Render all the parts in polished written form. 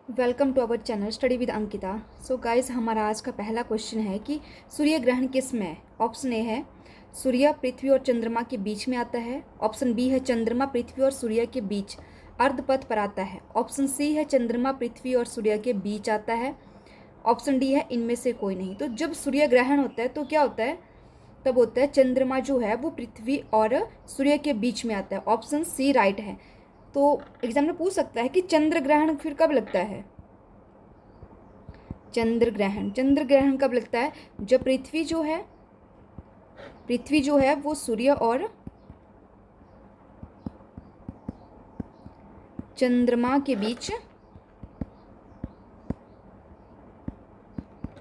Welcome to our channel study with Ankita. So guys, हमारा आज का पहला क्वेश्चन है कि सूर्य ग्रहण किस में है। ऑप्शन ए है सूर्य पृथ्वी और चंद्रमा के बीच में आता है। ऑप्शन बी है चंद्रमा पृथ्वी और सूर्य के बीच अर्धपथ पर आता है। ऑप्शन सी है चंद्रमा पृथ्वी और सूर्य के बीच आता है। ऑप्शन डी है इनमें से कोई नहीं। तो जब सूर्य ग्रहण होता है तो क्या होता है, तब होता है चंद्रमा जो है वो पृथ्वी और सूर्य के बीच में आता है। ऑप्शन सी राइट है। तो एग्जाम में पूछ सकता है कि चंद्र ग्रहण फिर कब लगता है। चंद्र ग्रहण कब लगता है, जब पृथ्वी जो है वो सूर्य और चंद्रमा के बीच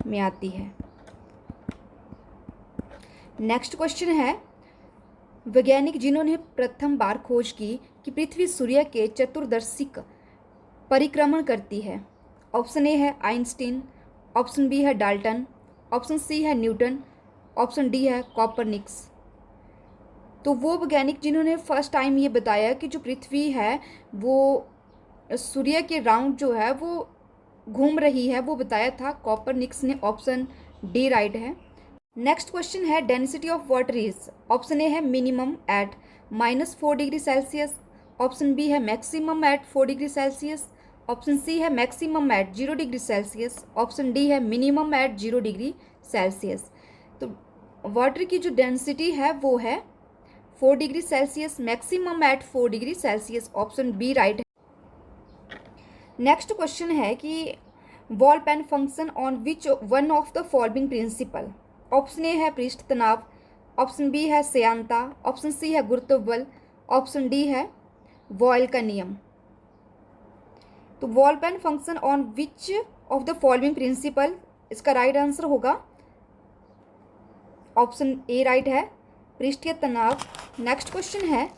में आती है। नेक्स्ट क्वेश्चन है, वैज्ञानिक जिन्होंने प्रथम बार खोज की कि पृथ्वी सूर्य के चतुर्दर्शिक परिक्रमण करती है। ऑप्शन ए है आइंस्टीन। ऑप्शन बी है डाल्टन। ऑप्शन सी है न्यूटन। ऑप्शन डी है कॉपरनिकस। तो वो वैज्ञानिक जिन्होंने फर्स्ट टाइम ये बताया कि जो पृथ्वी है वो सूर्य के राउंड जो है वो घूम रही है, वो बताया था कॉपरनिकस ने। ऑप्शन डी राइट है। नेक्स्ट क्वेश्चन है, density of water is. Option ए है minimum at -4 degree Celsius. Option B है maximum at 4 degree Celsius. Option सी है maximum at 0 degree Celsius. Option D है मिनिमम एट 0 डिग्री सेल्सियस। तो water की जो density है वो है 4 degree Celsius, maximum at 4 degree Celsius. Option B right है। नेक्स्ट क्वेश्चन है कि ball pen function on which one of the following principle. Option ए है पृष्ठ तनाव। ऑप्शन बी है श्यानता। ऑप्शन सी है गुरुत्व बल। ऑप्शन डी है वॉयल का नियम। तो ball pen function on which of the following principle, इसका राइट आंसर होगा ऑप्शन ए राइट है, पृष्ठीय तनाव। नेक्स्ट क्वेश्चन है,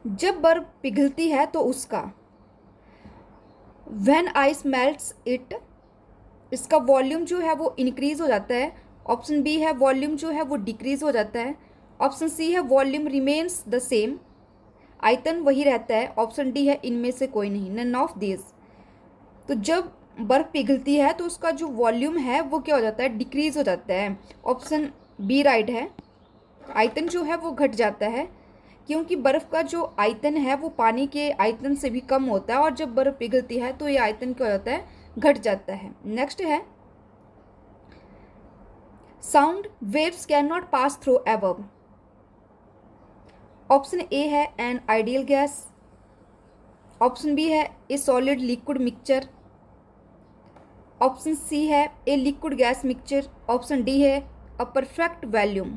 जब बर्फ पिघलती है तो उसका व्हेन आइस मेल्ट्स इट, इसका वॉल्यूम जो है वो इंक्रीज हो जाता है। ऑप्शन बी है वॉल्यूम जो है वो डिक्रीज हो जाता है। ऑप्शन सी है वॉल्यूम रिमेन्स द सेम, आयतन वही रहता है। ऑप्शन डी है इनमें से कोई नहीं, नन ऑफ दिस। तो जब बर्फ पिघलती है तो उसका जो वॉल्यूम है वो क्या हो जाता है, डिक्रीज हो जाता है। ऑप्शन बी राइट है, आयतन जो है वो घट जाता है, क्योंकि बर्फ़ का जो आयतन है वो पानी के आयतन से भी कम होता है, और जब बर्फ़ पिघलती है तो ये आयतन क्या हो जाता है, घट जाता है। नेक्स्ट है, sound waves can not pass through above. Option ए है an ideal gas. Option B है a solid liquid mixture. Option सी है a liquid gas mixture. Option D है अ परफेक्ट वॉल्यूम।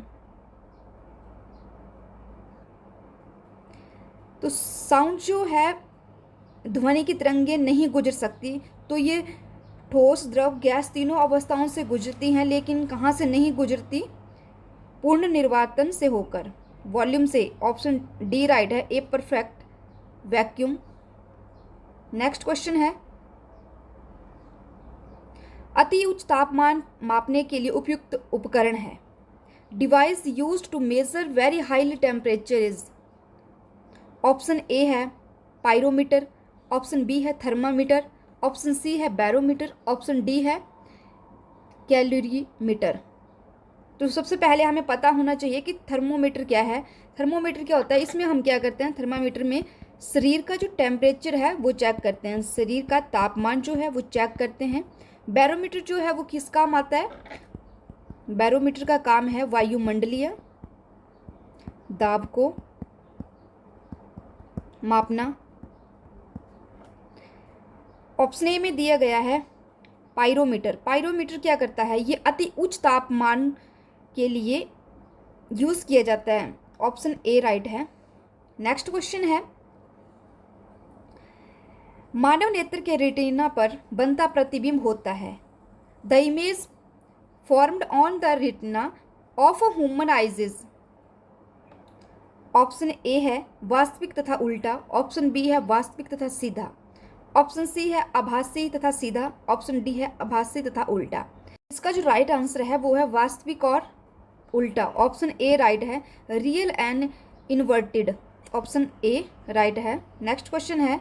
तो साउंड जो है, ध्वनि की तरंगें नहीं गुजर सकती, तो ये ठोस द्रव गैस तीनों अवस्थाओं से गुजरती हैं, लेकिन कहाँ से नहीं गुजरती, पूर्ण निर्वातन से होकर, वॉल्यूम से। ऑप्शन डी राइट है, a perfect vacuum. Next question है, अति उच्च तापमान मापने के लिए उपयुक्त उपकरण है। Device used to measure very high temperature is. Option ए है पायरोमीटर। ऑप्शन बी है थर्मामीटर। ऑप्शन सी है बैरोमीटर। ऑप्शन डी है कैलोरीमीटर। तो सबसे पहले हमें पता होना चाहिए कि थर्मोमीटर क्या है। थर्मोमीटर क्या होता है, इसमें हम क्या करते हैं, थर्मामीटर में शरीर का जो टेम्परेचर है वो चेक करते हैं, शरीर का तापमान जो है वो चेक करते हैं। बैरोमीटर जो है वो किस काम आता है, बैरोमीटर का काम है वायुमंडलीय दाब को मापना। ऑप्शन ए में दिया गया है पायरोमीटर। पायरोमीटर क्या करता है, ये अति उच्च तापमान के लिए यूज़ किया जाता है। ऑप्शन ए राइट है। नेक्स्ट क्वेश्चन है, मानव नेत्र के रेटिना पर बनता प्रतिबिंब होता है। The image formed on the retina of a human eyes. Option A है वास्तविक तथा उल्टा। ऑप्शन बी है वास्तविक तथा सीधा। ऑप्शन सी है आभासी तथा सीधा। ऑप्शन डी है आभासी तथा उल्टा। इसका जो राइट आंसर है वो है वास्तविक और उल्टा। ऑप्शन ए राइट है, real and inverted. Option a right है। नेक्स्ट क्वेश्चन है,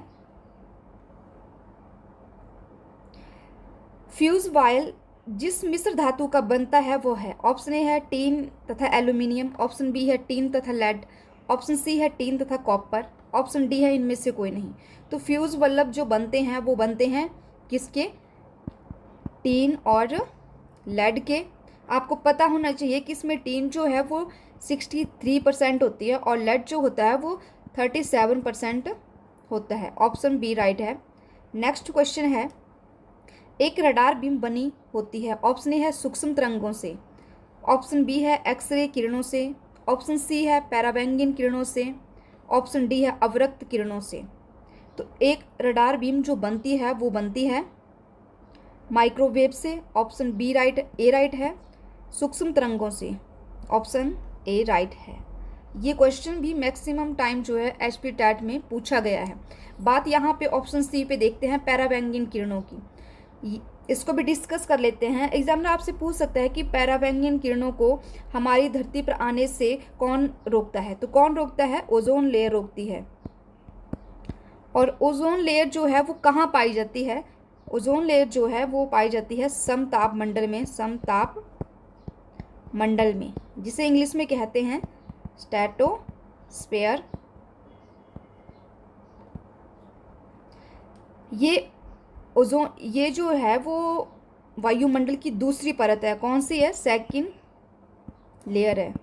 फ्यूज वायल जिस मिश्र धातु का बनता है वो है। ऑप्शन ए है टीन तथा एल्यूमिनियम, ऑप्शन बी है टीन तथा लेड, ऑप्शन सी है टीन तथा कॉपर, ऑप्शन डी है इनमें से कोई नहीं। तो फ्यूज बल्ब जो बनते हैं वो बनते हैं किसके, टीन और लेड के। आपको पता होना चाहिए कि इसमें टीन जो है वो 63% होती है और लेड जो होता है वो 37% होता है। ऑप्शन बी राइट है। नेक्स्ट क्वेश्चन है, एक रडार बीम बनी होती है। ऑप्शन ए है सूक्ष्म तरंगों से, ऑप्शन बी है एक्सरे किरणों से, ऑप्शन सी है पैराबैंगन किरणों से, ऑप्शन डी है अवरक्त किरणों से। तो एक रडार बीम जो बनती है वो बनती है माइक्रोवेव से। ऑप्शन बी राइट, ए राइट है। सूक्ष्म तरंगों से, ऑप्शन ए राइट है। ये क्वेश्चन भी मैक्सिमम टाइम जो है एचपी टैट में पूछा गया है। बात यहाँ पे ऑप्शन सी पे देखते हैं, पैराबैंगन किरणों की। इसको भी डिस्कस कर लेते हैं। एग्जामिनर आपसे पूछ सकता है कि पैराबैंगन किरणों को हमारी धरती पर आने से कौन रोकता है। तो कौन रोकता है, ओजोन लेयर रोकती है। और ओजोन लेयर जो है वो कहाँ पाई जाती है, ओजोन लेयर जो है वो पाई जाती है समताप मंडल में, समताप मंडल में, जिसे इंग्लिश में कहते हैं स्ट्रेटोस्फेयर। ये ओजोन, ये जो है वो वायुमंडल की दूसरी परत है। कौन सी है, सेकंड लेयर है।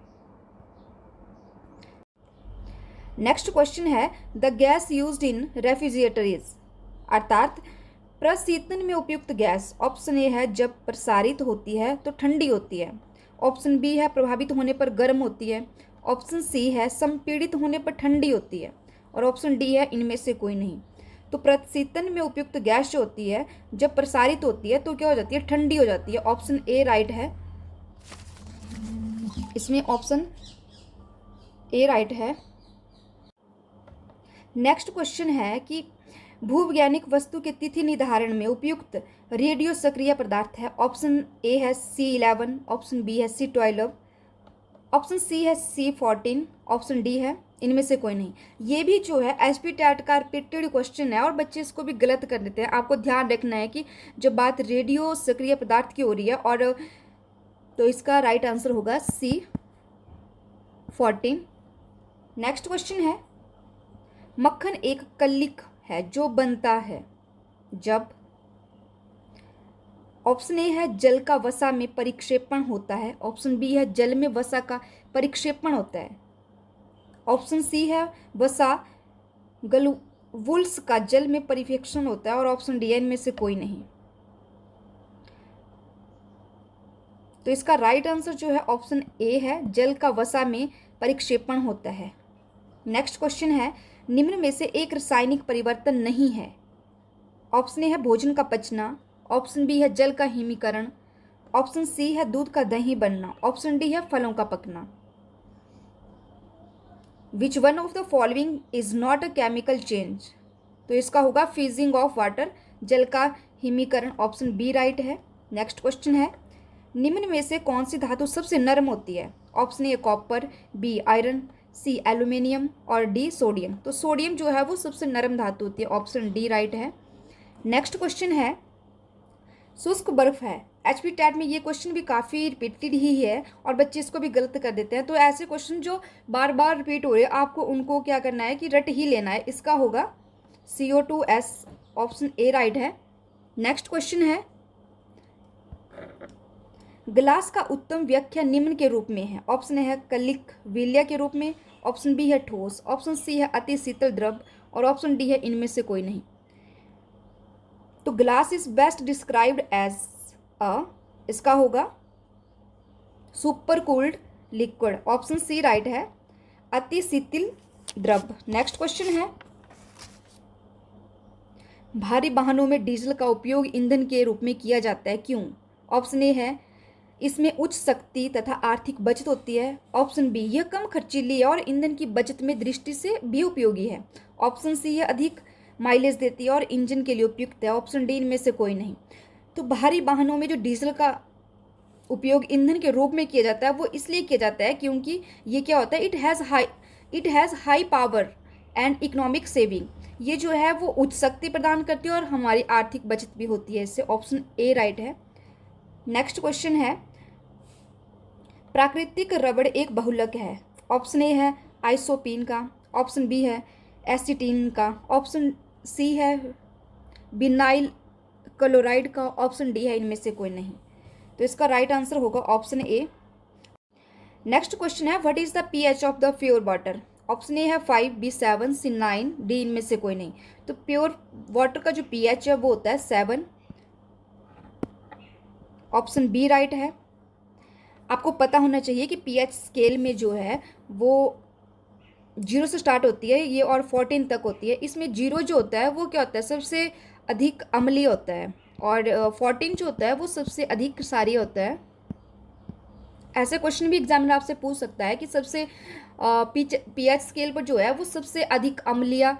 नेक्स्ट क्वेश्चन है, the gas used in refrigerator is, अर्थात प्रशीतन में उपयुक्त गैस। ऑप्शन ए है जब प्रसारित होती है तो ठंडी होती है, ऑप्शन बी है प्रभावित होने पर गर्म होती है, ऑप्शन सी है संपीड़ित होने पर ठंडी होती है, और ऑप्शन डी है इनमें से कोई नहीं। तो प्रशीतन में उपयुक्त गैस जो होती है जब प्रसारित होती है तो क्या हो जाती है, ठंडी हो जाती है। ऑप्शन ए राइट है, इसमें ऑप्शन ए राइट है। नेक्स्ट क्वेश्चन है कि भूवैज्ञानिक वस्तु के तिथि निर्धारण में उपयुक्त रेडियो सक्रिय पदार्थ है। ऑप्शन ए है C11, ऑप्शन बी है C12, ऑप्शन सी है C14, ऑप्शन डी है इनमें से कोई नहीं। ये भी जो है एचपी टैट का रिपीटेड क्वेश्चन है और बच्चे इसको भी गलत कर देते हैं। आपको ध्यान रखना है कि जब बात रेडियो सक्रिय पदार्थ की हो रही है और तो इसका राइट आंसर होगा C14। नेक्स्ट क्वेश्चन है, मक्खन एक कलिक है जो बनता है जब, ऑप्शन ए है जल का वसा में परिक्षेपण होता है, ऑप्शन बी है जल में वसा का परिक्षेपण होता है, ऑप्शन सी है वसा गलवुल्स का जल में परिवेक्षण होता है, और ऑप्शन डी है इनमें से कोई नहीं। तो इसका राइट आंसर जो है ऑप्शन ए है, जल का वसा में परिक्षेपण होता है। नेक्स्ट क्वेश्चन है, निम्न में से एक रासायनिक परिवर्तन नहीं है। ऑप्शन ए है भोजन का पचना, ऑप्शन बी है जल का हिमीकरण, ऑप्शन सी है दूध का दही बनना, ऑप्शन डी है फलों का पकना। Which one of the following is not a chemical change. तो इसका होगा फ्रीजिंग ऑफ वाटर, जल का हिमीकरण, ऑप्शन बी राइट है। नेक्स्ट क्वेश्चन है, निम्न में से कौन सी धातु सबसे नरम होती है। Option a copper, b iron, c aluminium और डी सोडियम। तो सोडियम जो है वो सबसे नरम धातु होती है, ऑप्शन डी राइट है। नेक्स्ट क्वेश्चन है, शुष्क बर्फ है। एचपी टैट में ये क्वेश्चन भी काफ़ी रिपीटेड ही है और बच्चे इसको भी गलत कर देते हैं। तो ऐसे क्वेश्चन जो बार बार रिपीट हो रहे हैं आपको उनको क्या करना है कि रट ही लेना है। इसका होगा CO2S, ऑप्शन ए राइट है। नेक्स्ट क्वेश्चन है, ग्लास का उत्तम व्याख्या निम्न के रूप में है। ऑप्शन ए है कलिक विलय के रूप में, ऑप्शन बी है ठोस, ऑप्शन सी है अति शीतल द्रव, और ऑप्शन डी है इनमें से कोई नहीं। तो glass is best described as a, इसका होगा super cooled liquid, option c right है, अति शीतल द्रव। नेक्स्ट क्वेश्चन है, भारी वाहनों में डीजल का उपयोग ईंधन के रूप में किया जाता है, क्यों। ऑप्शन ए है इसमें उच्च शक्ति तथा आर्थिक बचत होती है, ऑप्शन बी यह कम खर्चीली है और ईंधन की बचत में दृष्टि से भी उपयोगी है, ऑप्शन सी यह अधिक माइलेज देती है और इंजन के लिए उपयुक्त है, ऑप्शन डी इनमें से कोई नहीं। तो भारी वाहनों में जो डीजल का उपयोग ईंधन के रूप में किया जाता है वो इसलिए किया जाता है क्योंकि ये क्या होता है, it has high power and economic saving, ये जो है वो उच्च शक्ति प्रदान करती है और हमारी आर्थिक बचत भी होती है इससे। ऑप्शन ए राइट है। नेक्स्ट क्वेश्चन है, प्राकृतिक रबड़ एक बहुलक है। ऑप्शन ए है आइसोपीन का, ऑप्शन बी है एसिटीन का, ऑप्शन सी है बिनाइल क्लोराइड का, ऑप्शन डी है इनमें से कोई नहीं। तो इसका राइट आंसर होगा ऑप्शन ए। नेक्स्ट क्वेश्चन है, what is the pH of the pure water. Option A है 5, बी 7, सी 9, डी इनमें से कोई नहीं। तो प्योर वाटर का जो पीएच है वो होता है 7। ऑप्शन बी राइट है। आपको पता होना चाहिए कि पीएच स्केल में जो है वो 0 से स्टार्ट होती है ये और 14 तक होती है। इसमें 0 जो होता है वो क्या होता है, सबसे अधिक अम्लीय होता है, और 14 जो होता है वो सबसे अधिक क्षारीय होता है। ऐसे क्वेश्चन भी एग्जामिनर आपसे पूछ सकता है कि सबसे पीएच स्केल पर जो है वो सबसे अधिक अम्लीय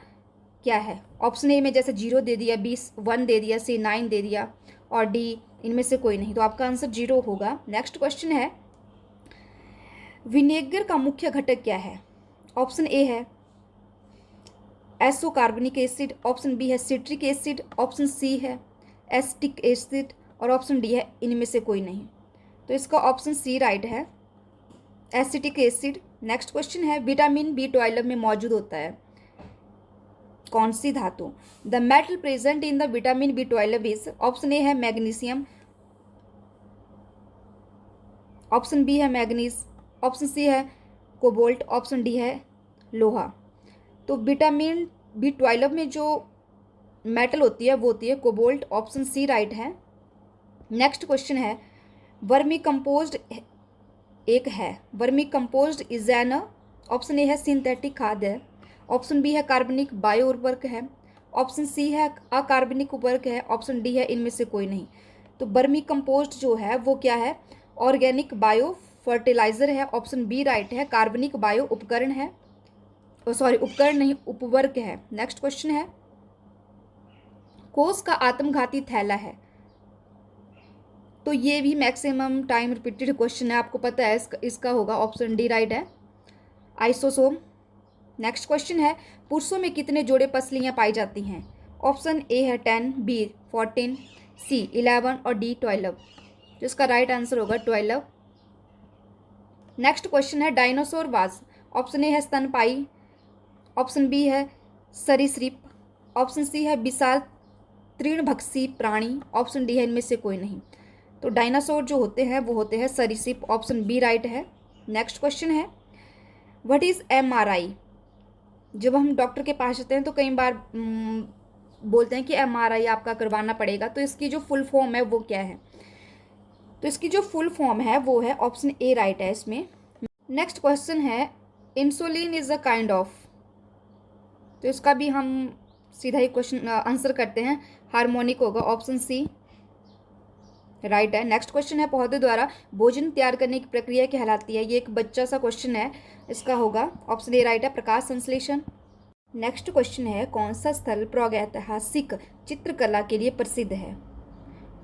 क्या है। ऑप्शन ए में जैसे 0 दे दिया, बी 1 दे दिया, सी 9 दे दिया, और डी इनमें से कोई नहीं। तो आपका आंसर 0 होगा। नेक्स्ट क्वेश्चन है, विनेगर का मुख्य घटक क्या है। ऑप्शन ए है एसो कार्बनिक एसिड, ऑप्शन बी है सिट्रिक एसिड, ऑप्शन सी है एसिटिक एसिड, और ऑप्शन डी है इनमें से कोई नहीं। तो इसका ऑप्शन सी राइट है, एसिटिक एसिड। नेक्स्ट क्वेश्चन है, विटामिन B12 में मौजूद होता है कौन सी धातु। The metal present in the vitamin B12 is, option ए है मैग्नीशियम, ऑप्शन बी है मैग्नीज, ऑप्शन सी है कोबाल्ट, ऑप्शन डी है लोहा। तो विटामिन B12 में जो मेटल होती है वो होती है कोबाल्ट, ऑप्शन सी राइट है। नेक्स्ट क्वेश्चन है, वर्मी कंपोज्ड एक है, vermi composed is an, option A है सिंथेटिक खाद है, ऑप्शन बी है कार्बनिक बायो उर्वरक है, ऑप्शन सी है अकार्बनिक उर्वरक है, ऑप्शन डी है इनमें से कोई नहीं। तो वर्मी कंपोस्ट जो है वो क्या है, ऑर्गेनिक बायो फर्टिलाइजर है, ऑप्शन बी राइट है। कार्बनिक बायो उपकरण है, सॉरी उपकरण नहीं उपवर्ग है। नेक्स्ट क्वेश्चन है, कोष का आत्मघाती थैला है। तो ये भी मैक्सिमम टाइम रिपीटेड क्वेश्चन है, आपको पता है इसका होगा ऑप्शन डी राइट है, आइसोसोम। नेक्स्ट क्वेश्चन है, पुरुषों में कितने जोड़े पसलियां पाई जाती हैं। ऑप्शन ए है 10, बी 14, सी 11 और डी 12। तो इसका राइट आंसर होगा 12। नेक्स्ट क्वेश्चन है, डायनासोर वाज, ऑप्शन ए है स्तनपायी, ऑप्शन बी है सरीसृप, ऑप्शन सी है विशाल तृणभक्षी प्राणी, ऑप्शन डी है इनमें से कोई नहीं। तो डायनासोर जो होते हैं वो होते हैं सरीसृप, ऑप्शन बी राइट है। नेक्स्ट क्वेश्चन है, व्हाट इज MRI। जब हम डॉक्टर के पास जाते हैं तो कई बार बोलते हैं कि MRI आपका करवाना पड़ेगा, तो इसकी जो फुल फॉर्म है वो क्या है। तो इसकी जो फुल फॉर्म है वो है ऑप्शन ए राइट है इसमें। नेक्स्ट क्वेश्चन है, insulin is a kind of. तो इसका भी हम सीधा ही क्वेश्चन आंसर करते हैं, हार्मोनिक होगा, ऑप्शन सी राइट है। नेक्स्ट क्वेश्चन है, पौधे द्वारा भोजन तैयार करने की प्रक्रिया कहलाती है। ये एक बच्चा सा क्वेश्चन है, इसका होगा ऑप्शन ए राइट है, प्रकाश संश्लेषण। नेक्स्ट क्वेश्चन है, कौन सा स्थल प्रागैतिहासिक चित्रकला के लिए प्रसिद्ध है।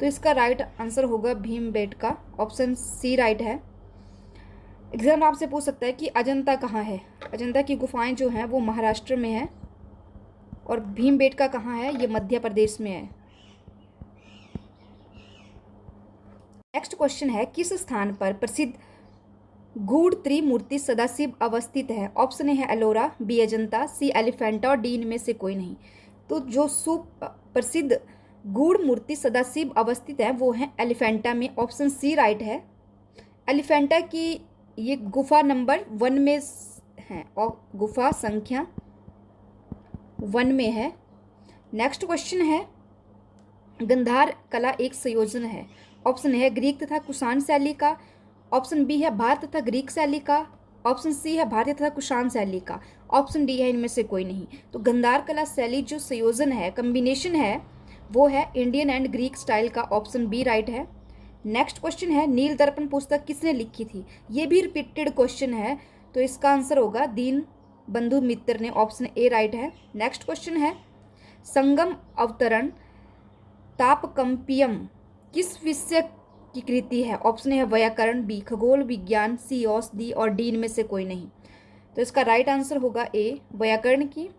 तो इसका राइट आंसर होगा भीमबेटका, ऑप्शन सी राइट है। एग्जाम आपसे पूछ सकता है कि अजंता कहाँ है। अजंता की गुफाएं जो हैं वो महाराष्ट्र में है, और भीमबेटका कहाँ है, ये मध्य प्रदेश में है। नेक्स्ट क्वेश्चन है, किस स्थान पर प्रसिद्ध गूढ़ त्रिमूर्ति सदाशिव अवस्थित है। ऑप्शन ए है एलोरा, बी अजंता, सी एलिफेंटा और डी इनमें से कोई नहीं। तो जो सुप्रसिद्ध गूढ़ मूर्ति सदाशिव अवस्थित है वो है एलिफेंटा में, ऑप्शन सी राइट है। एलिफेंटा की ये गुफा नंबर 1 में है और गुफा संख्या 1 में है। नेक्स्ट क्वेश्चन है, गंधार कला एक संयोजन है। ऑप्शन है ग्रीक तथा कुषाण शैली का, ऑप्शन बी है भारत तथा ग्रीक शैली का, ऑप्शन सी है भारतीय तथा कुषाण शैली का, ऑप्शन डी है इनमें से कोई नहीं। तो गंधार कला शैली जो संयोजन है, कम्बिनेशन है, वो है इंडियन एंड ग्रीक स्टाइल का, ऑप्शन बी राइट है। नेक्स्ट क्वेश्चन है, नील दर्पण पुस्तक किसने लिखी थी। ये भी रिपीटेड क्वेश्चन है, तो इसका आंसर होगा दीन बंधु मित्र ने, ऑप्शन ए राइट है। नेक्स्ट क्वेश्चन है, संगम अवतरण तापकंपियम किस विषय की कृति है। ऑप्शन है व्याकरण, बी खगोल विज्ञान, सी औषधि और डी इनमें से कोई नहीं। तो इसका राइट आंसर होगा ए, व्याकरण की।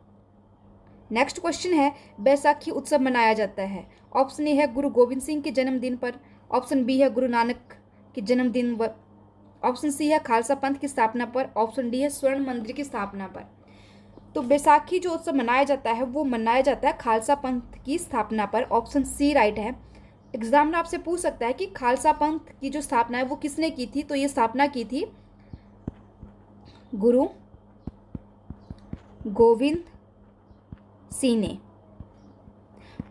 नेक्स्ट क्वेश्चन है, बैसाखी उत्सव मनाया जाता है। ऑप्शन ए है गुरु गोविंद सिंह के जन्मदिन पर, ऑप्शन बी है गुरु नानक के जन्मदिन पर, ऑप्शन सी है खालसा पंथ की स्थापना पर, ऑप्शन डी है स्वर्ण मंदिर की स्थापना पर। तो बैसाखी जो उत्सव मनाया जाता है वो मनाया जाता है खालसा पंथ की स्थापना पर, ऑप्शन सी राइट है। एग्जाम में आपसे पूछ सकता है कि खालसा पंथ की जो स्थापना है वो किसने की थी, तो ये स्थापना की थी गुरु गोविंद सिंह ने।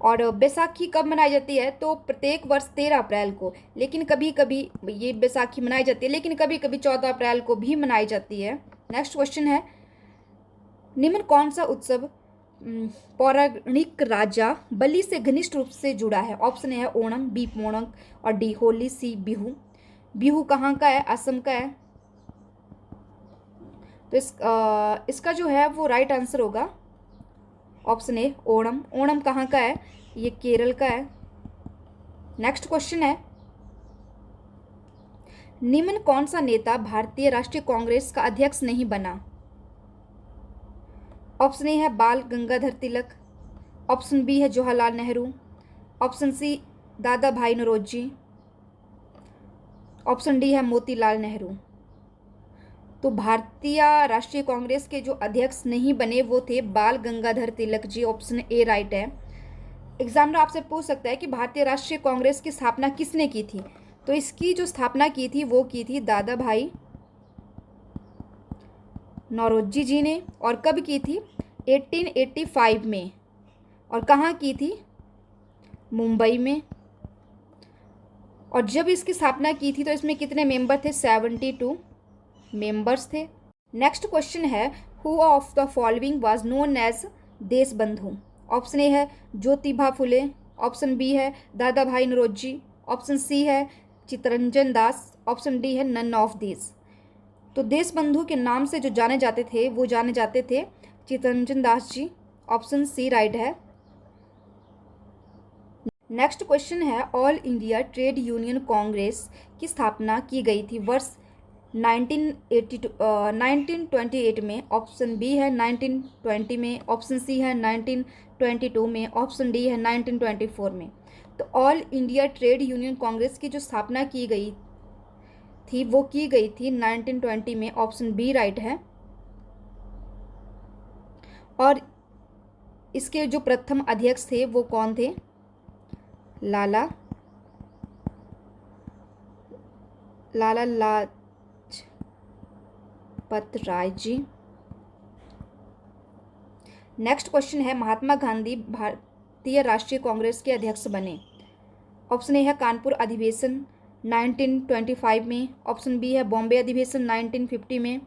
और बैसाखी कब मनाई जाती है, तो प्रत्येक वर्ष 13 अप्रैल को, लेकिन कभी कभी ये बैसाखी मनाई जाती है, लेकिन कभी कभी 14 अप्रैल को भी मनाई जाती है। नेक्स्ट क्वेश्चन है, निम्न कौन सा उत्सव पौराणिक राजा बलि से घनिष्ठ रूप से जुड़ा है। ऑप्शन ए है ओणम, बी पोंगल और डी होली, सी बिहू। बिहू कहाँ का है, असम का है। तो इसका जो है वो राइट आंसर होगा ऑप्शन ए ओणम। ओणम कहाँ का है, ये केरल का है। नेक्स्ट क्वेश्चन है, निम्न कौन सा नेता भारतीय राष्ट्रीय कांग्रेस का अध्यक्ष नहीं बना। ऑप्शन ए है बाल गंगाधर तिलक, ऑप्शन बी है जवाहरलाल नेहरू, ऑप्शन सी दादा भाई नौरोजी, ऑप्शन डी है मोतीलाल नेहरू। तो भारतीय राष्ट्रीय कांग्रेस के जो अध्यक्ष नहीं बने वो थे बाल Gangadhar Tilak ji, option a right है। एग्जामिनर आपसे पूछ सकता है कि भारतीय राष्ट्रीय कांग्रेस की स्थापना किसने की थी, तो इसकी जो स्थापना की थी वो की थी दादा भाई नौरोजी जी ने। और कब की थी, 1885 में। और कहाँ की थी, मुंबई में। और जब इसकी स्थापना की थी तो इसमें कितने मेंबर थे, 72 मेंबर्स थे। नेक्स्ट क्वेश्चन है, who of the following was known as Deshbandhu. Option ए है ज्योतिबा फुले, ऑप्शन बी है दादा भाई नौरोजी, ऑप्शन सी है चित्तरंजन दास, ऑप्शन डी है नन ऑफ दिस। तो देशबंधु के नाम से जो जाने जाते थे वो जाने जाते थे Chittaranjan Das ji, option c right है। नेक्स्ट क्वेश्चन है, all India trade union Congress की स्थापना की गई थी वर्ष 1928 में। ऑप्शन बी है 1920 में, ऑप्शन सी है 1922 में, ऑप्शन डी है 1924 में। तो all India trade union Congress की जो स्थापना की गई थी वो की गई थी 1920 में, ऑप्शन बी राइट है। और इसके जो प्रथम अध्यक्ष थे वो कौन थे, लाला लाजपत राय जी। नेक्स्ट क्वेश्चन है, महात्मा गांधी भारतीय राष्ट्रीय कांग्रेस के अध्यक्ष बने। ऑप्शन ए है कानपुर अधिवेशन 1925 में, ऑप्शन बी है बॉम्बे अधिवेशन 1915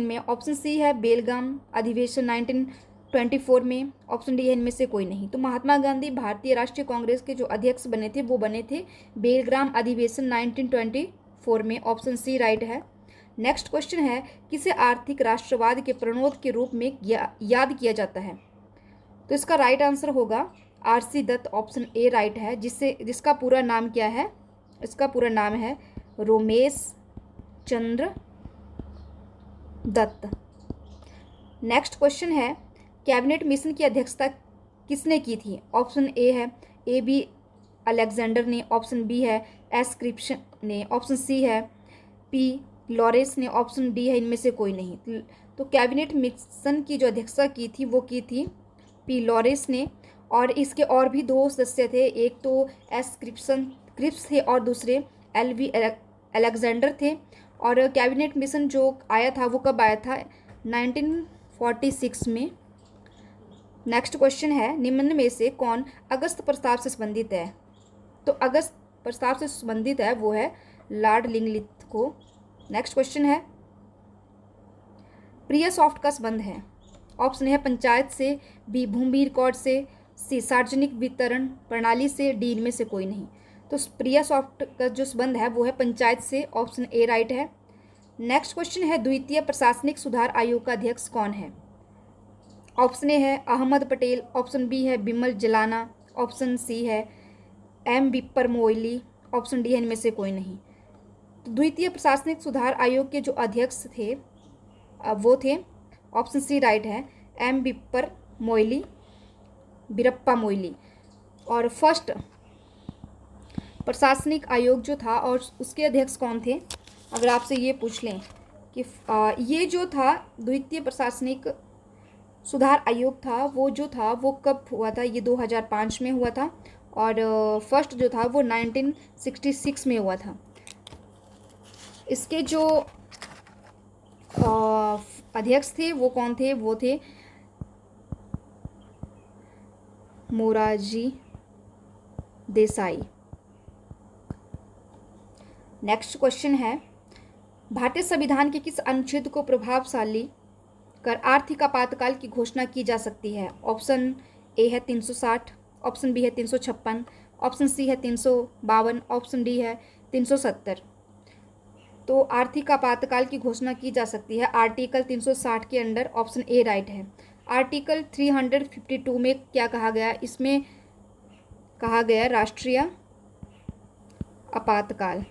में, ऑप्शन सी है बेलगाम अधिवेशन 1924 में, ऑप्शन डी है इनमें से कोई नहीं। तो महात्मा गांधी भारतीय राष्ट्रीय कांग्रेस के जो अध्यक्ष बने थे वो बने थे बेलग्राम अधिवेशन 1924 में, ऑप्शन सी राइट है। नेक्स्ट क्वेश्चन है, किसे आर्थिक राष्ट्रवाद के प्रणोद के रूप में याद किया जाता है। तो इसका राइट आंसर होगा RC Dutt, option a right है, जिसका पूरा नाम क्या है, इसका पूरा नाम है रोमेश चंद्र दत्त। नेक्स्ट क्वेश्चन है, कैबिनेट मिशन की अध्यक्षता किसने की थी। ऑप्शन ए है ए बी अलेक्जेंडर ने, ऑप्शन बी है एस क्रिप्शन ने, ऑप्शन सी है पी लॉरेंस ने, ऑप्शन डी है इनमें से कोई नहीं। तो कैबिनेट मिशन की जो अध्यक्षता की थी वो की थी पी लॉरेंस ने। और इसके और भी दो सदस्य थे, एक तो एस क्रिप्स थे और दूसरे एल वी अलेक्जेंडर थे। और कैबिनेट मिशन जो आया था वो कब आया था, 1946 में। नेक्स्ट क्वेश्चन है, निम्न में से कौन अगस्त प्रस्ताव से संबंधित है। तो अगस्त प्रस्ताव से संबंधित है वो है लॉर्ड लिंगलिथगो। नेक्स्ट क्वेश्चन है, प्रिय सॉफ्ट का संबंध है। ऑप्शन है पंचायत से, बी भूमि रिकॉर्ड से, सी सार्वजनिक वितरण प्रणाली से, डी इनमें से कोई नहीं। तो प्रिय सॉफ्ट का जो संबंध है वो है पंचायत से, ऑप्शन ए राइट है। नेक्स्ट क्वेश्चन है, द्वितीय प्रशासनिक सुधार आयोग का अध्यक्ष कौन है। ऑप्शन ए है अहमद पटेल, ऑप्शन बी है बिमल जलाना, ऑप्शन सी है एम बिप्पर मोइली, ऑप्शन डी है इनमें से कोई नहीं। तो तो द्वितीय प्रशासनिक सुधार आयोग के जो अध्यक्ष थे वो थे, ऑप्शन सी राइट है, एम वीरप्पा मोइली। और फर्स्ट प्रशासनिक आयोग जो था और उसके अध्यक्ष कौन थे, अगर आपसे ये पूछ लें कि ये जो था द्वितीय प्रशासनिक सुधार आयोग था वो कब हुआ था, ये 2005 में हुआ था। और फर्स्ट जो था वो 1966 में हुआ था। इसके जो अध्यक्ष थे वो कौन थे, वो थे मोरारजी देसाई। नेक्स्ट क्वेश्चन है, भारतीय संविधान के किस अनुच्छेद को प्रभावशाली कर आर्थिक आपातकाल की घोषणा की जा सकती है? ऑप्शन ए है 360, ऑप्शन बी है 356, ऑप्शन सी है 352, ऑप्शन डी है 370। तो आर्थिक आपातकाल की घोषणा की जा सकती है आर्टिकल 360 के अंडर, ऑप्शन ए राइट है। आर्टिकल 352 में क्या कहा गया, इसमें कहा गया राष्ट्रीय आपातकाल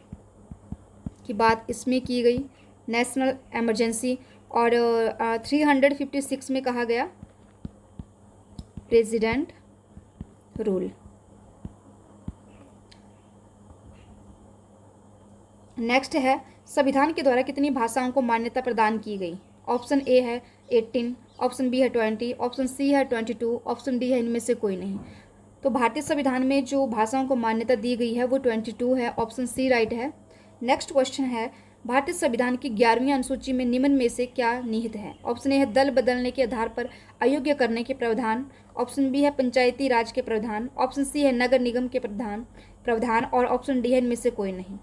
की बात इसमें की गई, नेशनल इमरजेंसी। और 356 में कहा गया प्रेसिडेंट रूल। नेक्स्ट है, संविधान के द्वारा कितनी भाषाओं को मान्यता प्रदान की गई? ऑप्शन ए है 18, ऑप्शन बी है 20, ऑप्शन सी है 22, ऑप्शन डी है इनमें से कोई नहीं। तो भारतीय संविधान में जो भाषाओं को मान्यता दी गई है वो 22 है, ऑप्शन सी राइट है। नेक्स्ट क्वेश्चन है, भारतीय संविधान की 11वीं अनुसूची में निम्न में से क्या निहित है? ऑप्शन ए है दल बदलने के आधार पर अयोग्य करने के प्रावधान, ऑप्शन बी है पंचायती राज के प्रावधान, ऑप्शन सी है नगर निगम के प्रावधान और ऑप्शन डी है इनमें से कोई नहीं।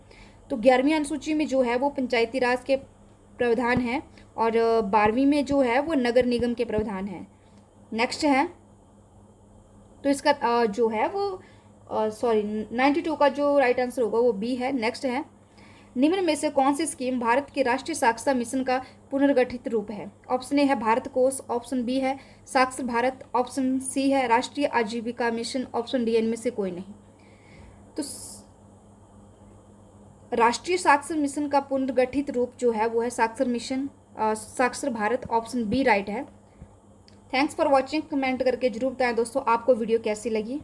तो 11वीं अनुसूची में जो है वो पंचायती राज के प्रावधान है और 12वीं में जो है वो नगर निगम के प्रावधान है। नेक्स्ट है, तो इसका जो है वो 92 का जो राइट आंसर होगा वो बी है। नेक्स्ट है, निम्न में से कौन सी स्कीम भारत के राष्ट्रीय साक्षरता मिशन का पुनर्गठित रूप है? ऑप्शन ए है भारत कोष, ऑप्शन बी है साक्षर भारत, ऑप्शन सी है राष्ट्रीय आजीविका मिशन, ऑप्शन डी इनमें से कोई नहीं। तो राष्ट्रीय साक्षर मिशन का पुनर्गठित रूप जो है वो है साक्षर मिशन, साक्षर भारत, ऑप्शन बी राइट है। Thanks for watching. कमेंट करके जरूर बताएं दोस्तों आपको वीडियो कैसी लगी।